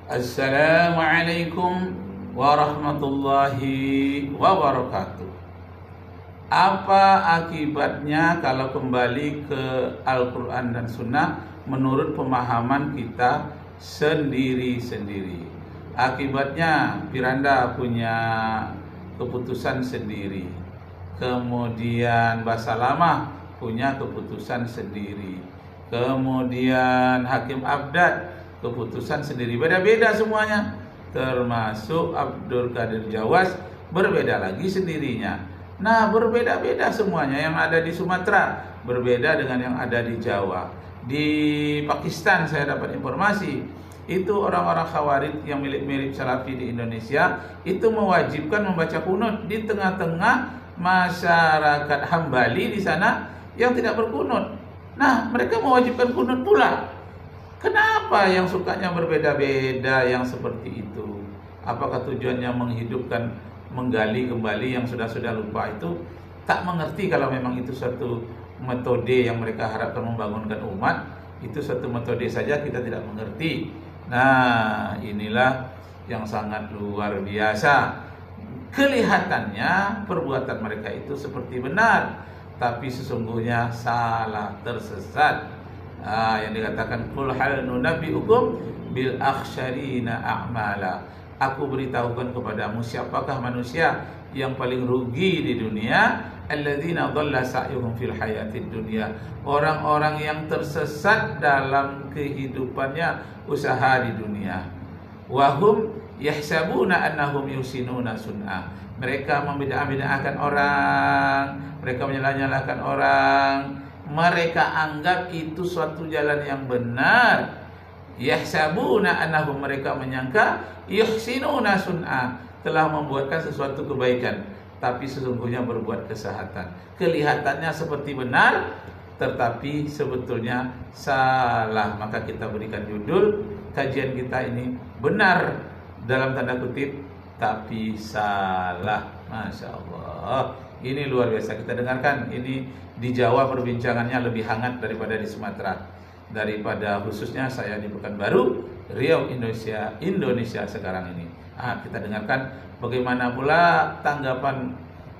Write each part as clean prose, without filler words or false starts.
Assalamualaikum warahmatullahi wabarakatuh. Apa akibatnya kalau kembali ke Al-Quran dan Sunnah menurut pemahaman kita sendiri-sendiri? Akibatnya Piranda punya keputusan sendiri, kemudian Basalamah punya keputusan sendiri, kemudian Hakim Abdad keputusan sendiri, beda-beda semuanya, termasuk Abdul Qadir Jawas berbeda lagi sendirinya. Nah, berbeda-beda semuanya. Yang ada di Sumatera berbeda dengan yang ada di Jawa. Di Pakistan saya dapat informasi, itu orang-orang Khawarij yang mirip-mirip Salafi di Indonesia itu mewajibkan membaca kunut di tengah-tengah masyarakat Hambali di sana yang tidak berkunut. Nah, mereka mewajibkan kunut pula. Kenapa yang sukanya berbeda-beda yang seperti itu? Apakah tujuannya menghidupkan, menggali kembali yang sudah-sudah lupa? Itu tak mengerti. Kalau memang itu suatu metode yang mereka harapkan membangunkan umat, itu suatu metode saja kita tidak mengerti. Nah, inilah yang sangat luar biasa. Kelihatannya perbuatan mereka itu seperti benar, tapi sesungguhnya salah, tersesat. Yang dikatakan qul hal nunabbiukum bil akhsyarina a'mala. Aku beritahukan kepadamu siapakah manusia yang paling rugi di dunia? Alladzina dhalla sa'yuhum fil hayatid dunya. Orang-orang yang tersesat dalam kehidupannya usaha di dunia. Wahum yahsabuna annahum yusinuna sun'a. Mereka membeda-bedakan orang, mereka menyala-nyalakan orang. Mereka anggap itu suatu jalan yang benar. Yahsabuna annahum, mereka menyangka yuhsinuna sun'a, telah membuatkan sesuatu kebaikan, tapi sesungguhnya berbuat kesehatan. Kelihatannya seperti benar, tetapi sebetulnya salah. Maka kita berikan judul kajian kita ini benar dalam tanda kutip, tapi salah. Masya Allah, ini luar biasa. Kita dengarkan ini. Di Jawa perbincangannya lebih hangat daripada di Sumatera, daripada khususnya saya di Pekanbaru, Riau, Indonesia sekarang ini. Kita dengarkan bagaimana pula tanggapan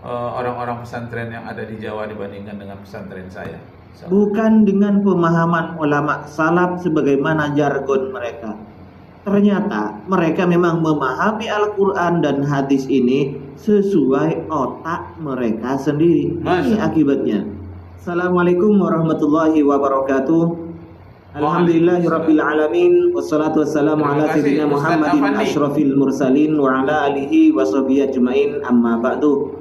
orang-orang pesantren yang ada di Jawa dibandingkan dengan pesantren saya. Bukan dengan pemahaman ulama salaf sebagaimana jargon mereka. Ternyata mereka memang memahami Al-Quran dan hadis ini sesuai otak mereka sendiri. Ini akibatnya. Assalamualaikum warahmatullahi wabarakatuh. Alhamdulillahirabbil alamin, wassalatu wassalamu ala sayyidina Muhammadin asyrafil mursalin wa ala alihi washabihi ajmain, amma ba'du.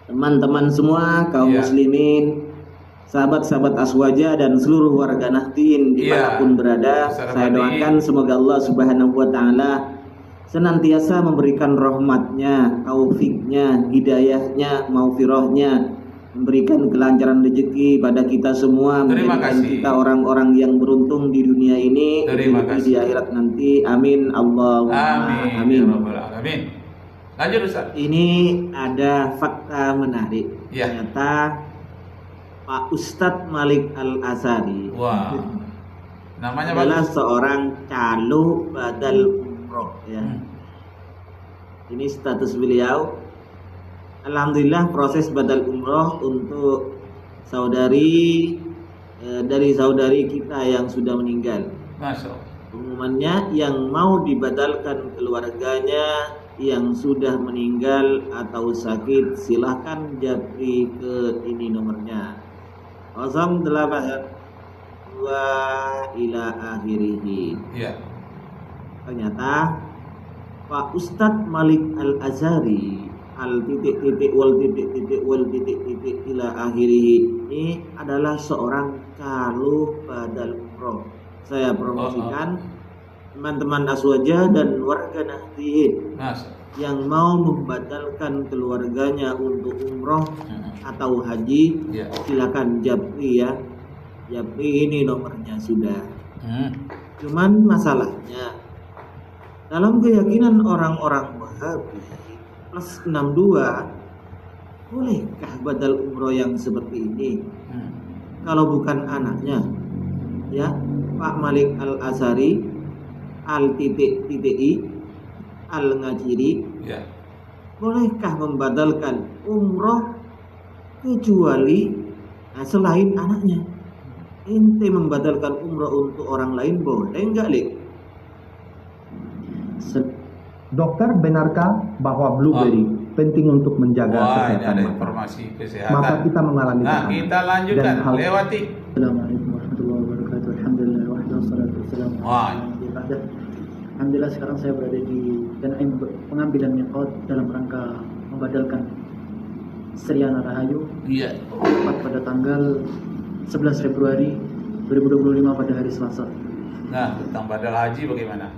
Teman-teman semua, kaum muslimin, sahabat-sahabat Aswaja dan seluruh warga Nahdien dimanapun berada, saya doakan semoga Allah Subhanahu wa ta'ala senantiasa memberikan rahmatnya, taufiknya, hidayahnya, maufirahnya, memberikan kelancaran rezeki pada kita semua, menjadikan kita orang-orang yang beruntung di dunia ini, di akhirat nanti. Amin Allahumma amin. Amin. Lanjut Ustaz. Ini ada fakta menarik. Ternyata Pak Ustadz Malik Al-Azhari namanya adalah bagus. Seorang calo badal umroh ya. Ini status beliau. Alhamdulillah proses badal umroh untuk saudari dari saudari kita yang sudah meninggal. Masya Allah. Pengumumannya yang mau dibadalkan keluarganya yang sudah meninggal atau sakit, silahkan japri ke ini nomornya 082 ila akhirih. Ternyata Pak Ustadz Malik Al-Azhari al-titik-titik-wal-titik-titik-wal-titik-titik ila akhirih ini adalah seorang calo badal umroh. Saya promosikan teman-teman Aswaja dan warga Nahdien yang mau membadalkan keluarganya untuk umroh atau haji, silakan japri ya. Japri ini nomornya sudah. Cuman masalahnya dalam keyakinan orang-orang Wahabi plus 62, bolehkah badal umroh yang seperti ini? Kalau bukan anaknya, ya Pak Malik Al-Azhari al-i al-Ngajiri, Ya. bolehkah membatalkan umroh kecuali selain anaknya? Ente membatalkan umroh untuk orang lain boleh enggak, Lik? Dokter, benarkah bahwa blueberry penting untuk menjaga Wah, ini kesehatan ada mata? informasi Maka kesehatan. kita mengalami Nah, tekanan. kita lanjutkan, Dan hal- lewati. Assalamualaikum warahmatullahi wabarakatuh. Alhamdulillah wahdahu wassalatu wassalamu ala Wah. nabiyil ba'dah. Alhamdulillah sekarang saya berada di Tan'im pengambilan miqat dalam rangka membadalkan Seriana Rahayu Iya. tepat pada tanggal 11 Februari 2025 pada hari Selasa. Nah, tentang badal haji bagaimana?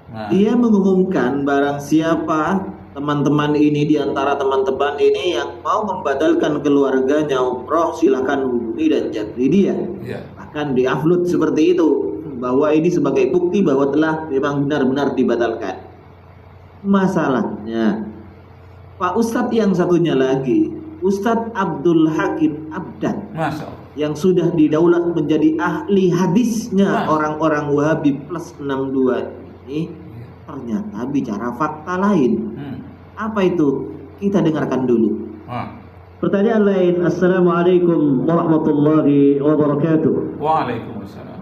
Nah, Dia mengumumkan barang siapa teman-teman ini, di antara teman-teman ini yang mau membatalkan keluarganya umroh, silakan hubungi dan jadwali dia. iya. Bahkan di-upload seperti itu, bahwa ini sebagai bukti bahwa telah memang benar-benar dibatalkan. Masalahnya, Pak Ustadz yang satunya lagi, Ustadz Abdul Hakim Abdan, Masya Allah. yang sudah didaulat menjadi ahli hadisnya Mas. orang-orang Wahabi plus 62 ini, ternyata bicara fakta lain. Apa itu? Kita dengarkan dulu. Nah. Pertanyaan lain, Assalamualaikum warahmatullahi wabarakatuh. Waalaikumsalam.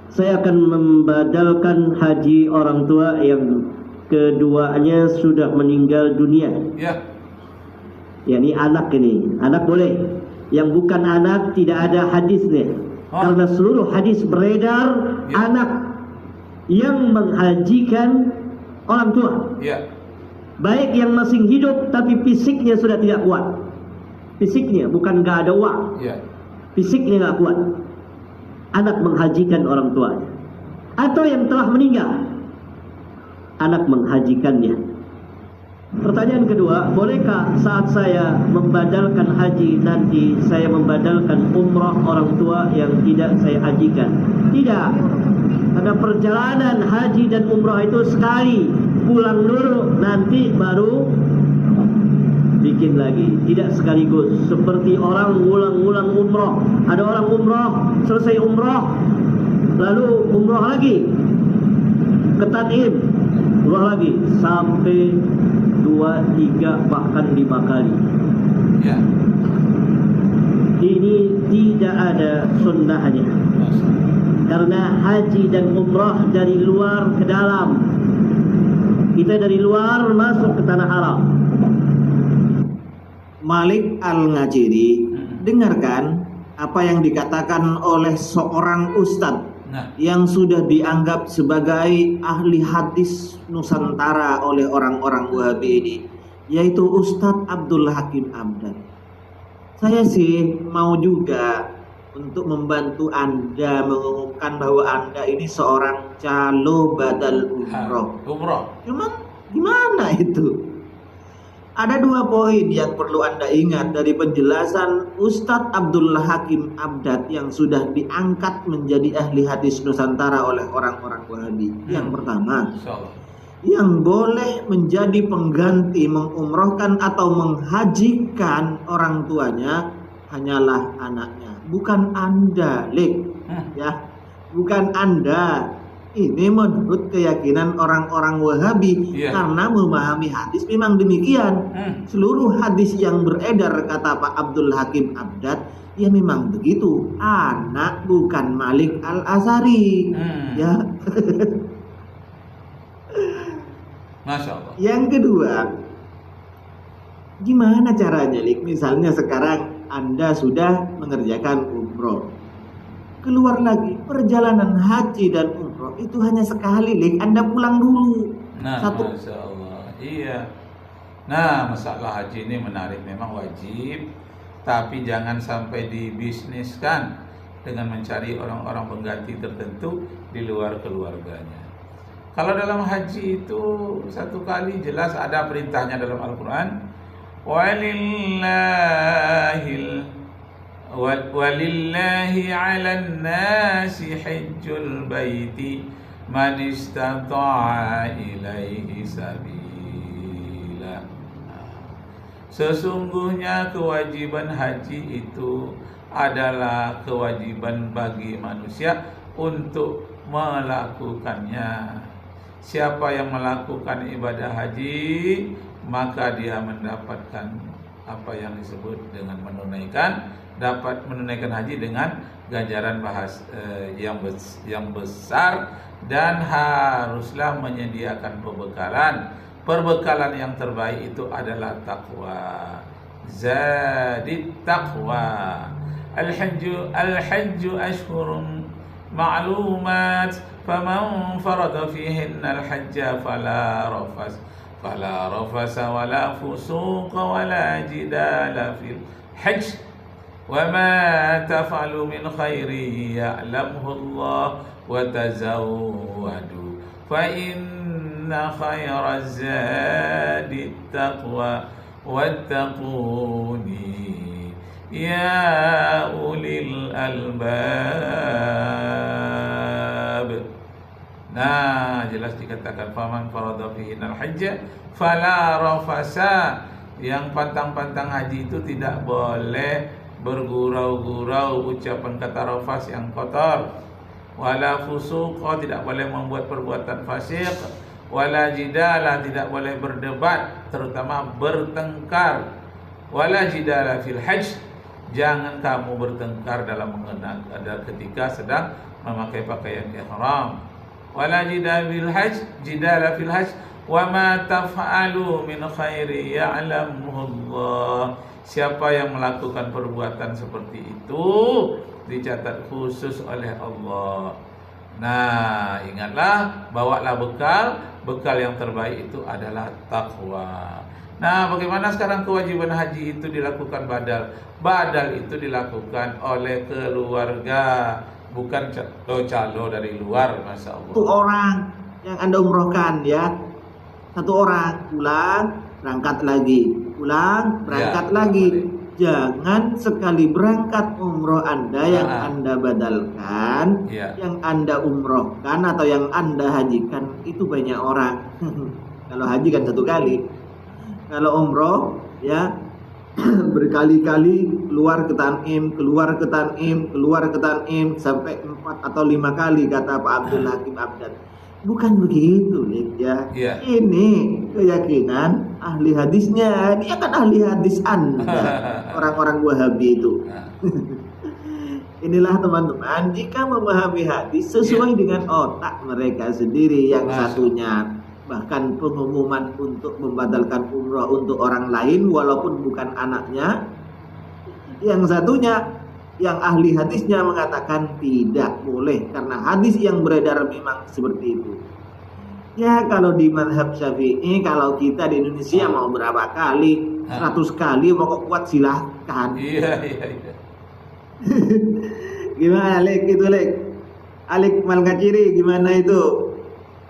Saya akan membadalkan haji orang tua yang keduanya sudah meninggal dunia. Ya. Yakni anak ini, anak boleh. Yang bukan anak tidak ada hadisnya. Oh. Karena seluruh hadis beredar Ya. anak yang menghajikan orang tua. Ya. Baik yang masih hidup tapi fisiknya sudah tidak kuat. Fisiknya bukan gak ada uang. Ya. Fisiknya gak kuat. Anak menghajikan orang tuanya. Atau yang telah meninggal, anak menghajikannya. Pertanyaan kedua, bolehkah saat saya membadalkan haji nanti saya membadalkan umrah orang tua yang tidak saya hajikan? Tidak. Karena perjalanan haji dan umrah itu sekali, pulang dulu nanti baru bikin lagi, tidak sekaligus. Seperti orang ulang-ulang umrah. Ada orang umrah, selesai umrah lalu umrah lagi ke Tan'im, umrah lagi sampai 2, 3 bahkan 5 kali. Ya. Ini tidak ada sunnahnya. Masya Allah. Karena haji dan umrah dari luar ke dalam. Kita dari luar masuk ke tanah haram. Malik Al-Ngajiri, dengarkan apa yang dikatakan oleh seorang ustadz Nah, yang sudah dianggap sebagai ahli hadis Nusantara oleh orang-orang Wahabi ini, yaitu Ustadz Abdul Hakim Abdan. Saya sih mau juga untuk membantu Anda mengumumkan bahwa Anda ini seorang calo badal umroh. umroh. Cuman gimana itu? Ada 2 poin yang perlu Anda ingat dari penjelasan Ustadz Abdul Hakim Abdad yang sudah diangkat menjadi ahli hadis Nusantara oleh orang-orang Wahabi. Yang pertama, Insya Allah. yang boleh menjadi pengganti mengumrohkan atau menghajikan orang tuanya hanyalah anaknya, bukan Anda, Lik. Ya, bukan Anda. Ini menurut keyakinan orang-orang Wahabi. Iya. Karena memahami hadis memang demikian. Seluruh hadis yang beredar, kata Pak Abdul Hakim Abdad, ya memang begitu. Anak bukan Malik Al-Azhari. Ya. Masya Allah. Yang kedua, gimana caranya, Lik? Misalnya sekarang Anda sudah mengerjakan umroh, keluar lagi perjalanan haji dan umroh itu hanya sekali, Lik. Anda pulang dulu. Nah, Masya Allah. Iya. Nah, masalah haji ini menarik, memang wajib, tapi jangan sampai dibisniskan dengan mencari orang-orang pengganti tertentu di luar keluarganya. Kalau dalam haji itu satu kali jelas ada perintahnya dalam Al-Quran, walillahi 'alan nasi hajjul baiti man istata'a ilaihi sabila. Sesungguhnya kewajiban haji itu adalah kewajiban bagi manusia untuk melakukannya. Siapa yang melakukan ibadah haji, maka dia mendapatkan apa yang disebut dengan dapat menunaikan haji dengan ganjaran yang besar, dan haruslah menyediakan perbekalan yang terbaik itu adalah takwa. Zadit taqwa. Al-hajju ashhurun ma'lumat, faman farada fihinna al-hajja fala rafasa wala fusuqa wala jidala fil hajj, wa ma taf'alu min khairin ya'lamhu Allah, wa tazawwadu fa inna khayra zadi taqwa wattaquni ya ulil albab. Nah, jelas dikatakan faman farada fihinal hajja fala rafasa. Yang pantang-pantang haji itu tidak boleh bergurau-gurau ucapan kata rafas yang kotor, wala fusuqa, tidak boleh membuat perbuatan fasik, wala jidala, tidak boleh berdebat, terutama bertengkar, wala jidala fil hajj, jangan kamu bertengkar dalam ketika sedang memakai pakaian ihram. Wala jidala fil hajj, wa ma taf'alu min khairi ya'lamuhu Allah. Siapa yang melakukan perbuatan seperti itu dicatat khusus oleh Allah. Nah, ingatlah, bawalah bekal yang terbaik itu adalah takwa. Nah, bagaimana sekarang kewajiban haji itu dilakukan badal? Badal itu dilakukan oleh keluarga, bukan calo dari luar, Masya Allah. Satu orang yang Anda umrohkan ya, satu orang pulang, berangkat lagi, pulang, berangkat lagi. Boleh. Jangan sekali berangkat umroh Anda yang Anda badalkan, yang Anda umrohkan atau yang Anda hajikan itu banyak orang. Kalau haji kan satu kali. Kalau umroh ya berkali-kali keluar ke Tanim sampai 4 atau 5 kali kata Pak Abdul Hakim Abdan. Bukan begitu, Lik, ya. Ini keyakinan ahli hadisnya. Dia kan ahli hadis Anda, orang-orang Wahabi itu. Inilah teman-teman, jika memahami hadis sesuai dengan otak mereka sendiri, yang satunya bahkan pengumuman untuk membatalkan umrah untuk orang lain walaupun bukan anaknya, yang satunya yang ahli hadisnya mengatakan tidak boleh karena hadis yang beredar memang seperti itu. Ya, kalau di mazhab Syafi'i, kalau kita di Indonesia mau berapa kali, 100 kali mau kuat silahkan. Iya. Gimana, Lek? Itu, Lek. Alik Malkaciri, gimana itu?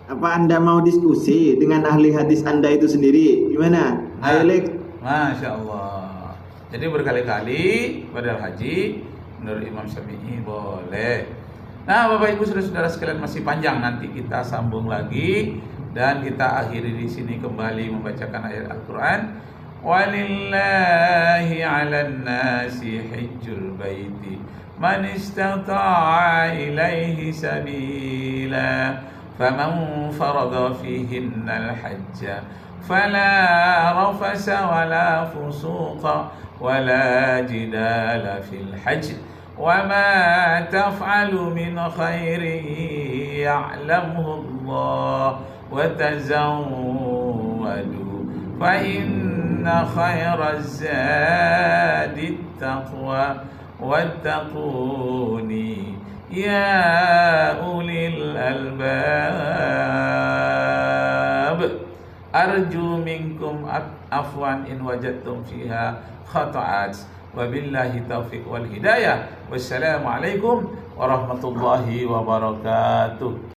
Apa Anda mau diskusi dengan ahli hadis Anda itu sendiri? Gimana? Ayo, Lek. Masya Allah. Jadi berkali-kali badal haji menurut Imam Syafi'i boleh. Nah, Bapak Ibu saudara-saudara sekalian, masih panjang, nanti kita sambung lagi dan kita akhiri di sini kembali membacakan ayat Al-Qur'an. Walillahi 'alan nasi hajjul baiti man istata'a ilaihi sabila faman farada fihinna al-hajja fala rafasa wala fusuqa wala jidala fil hajj wa ma taf'alu min khairin ya'lamuhu Allah wa tazawwadu fa inna khairaz zadi taqwa wattaquni ya ulil albab. Arju minkum afwan in wajadtum fiha khata'at. Wabillahi taufiq wal hidayah. Wassalamualaikum warahmatullahi wabarakatuh.